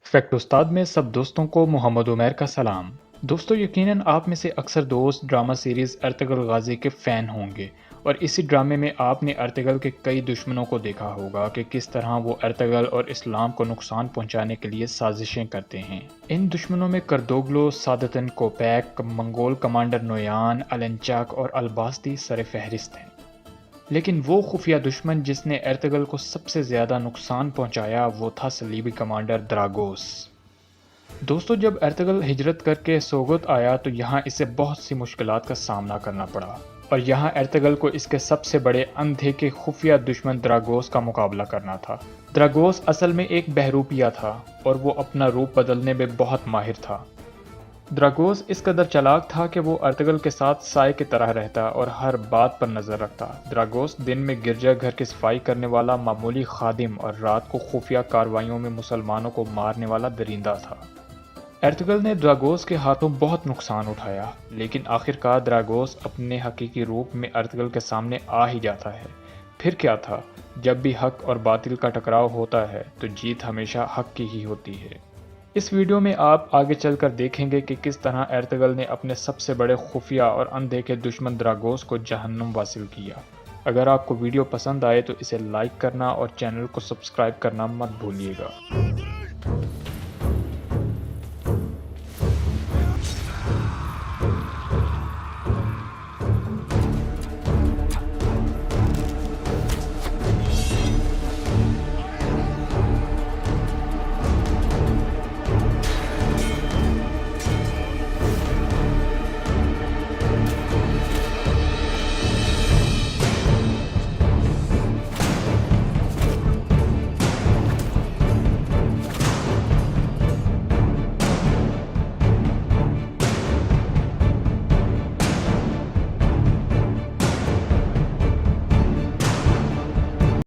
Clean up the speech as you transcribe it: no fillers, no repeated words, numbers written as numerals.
Fact उस्ताद में सब दोस्तों को मोहम्मद उमैर का सलाम। दोस्तों, यकीनन आप में से अक्सर दोस्त ड्रामा सीरीज़ अर्तगल गाज़ी के फ़ैन होंगे और इसी ड्रामे में आपने अर्तगल के कई दुश्मनों को देखा होगा कि किस तरह वो अर्तगल और इस्लाम को नुकसान पहुंचाने के लिए साजिशें करते हैं। इन दुश्मनों में करदोगलो, सादतन कोपैक, मंगोल कमांडर नोयान, अलंचाक और अलबास्ती सर फहरिस्त हैं। लेकिन वो खुफिया दुश्मन जिसने अर्तगल को सबसे ज़्यादा नुकसान पहुंचाया वो था सलीबी कमांडर द्रागोस। दोस्तों, जब अर्तगल हिजरत करके सोगोत आया तो यहाँ इसे बहुत सी मुश्किलात का सामना करना पड़ा और यहाँ अर्तगल को इसके सबसे बड़े अनदेखे खुफिया दुश्मन द्रागोस का मुकाबला करना था। द्रागोस असल में एक बहरूपिया था और वो अपना रूप बदलने में बहुत माहिर था। द्रागोस इस कदर चालाक था कि वो अर्तगल के साथ साए की तरह रहता और हर बात पर नजर रखता। द्रागोस दिन में गिरजा घर की सफाई करने वाला मामूली खादिम और रात को खुफिया कार्रवाइयों में मुसलमानों को मारने वाला दरिंदा था। अर्तगल ने द्रागोस के हाथों बहुत नुकसान उठाया, लेकिन आखिरकार द्रागोस अपने हकीकी रूप में अर्तगल के सामने आ ही जाता है। फिर क्या था, जब भी हक और बातिल का टकराव होता है तो जीत हमेशा हक की ही होती है। इस वीडियो में आप आगे चलकर देखेंगे कि किस तरह अर्तगल ने अपने सबसे बड़े खुफिया और अनदेखे दुश्मन द्रागोस को जहन्नुम वासिल किया। अगर आपको वीडियो पसंद आए तो इसे लाइक करना और चैनल को सब्सक्राइब करना मत भूलिएगा।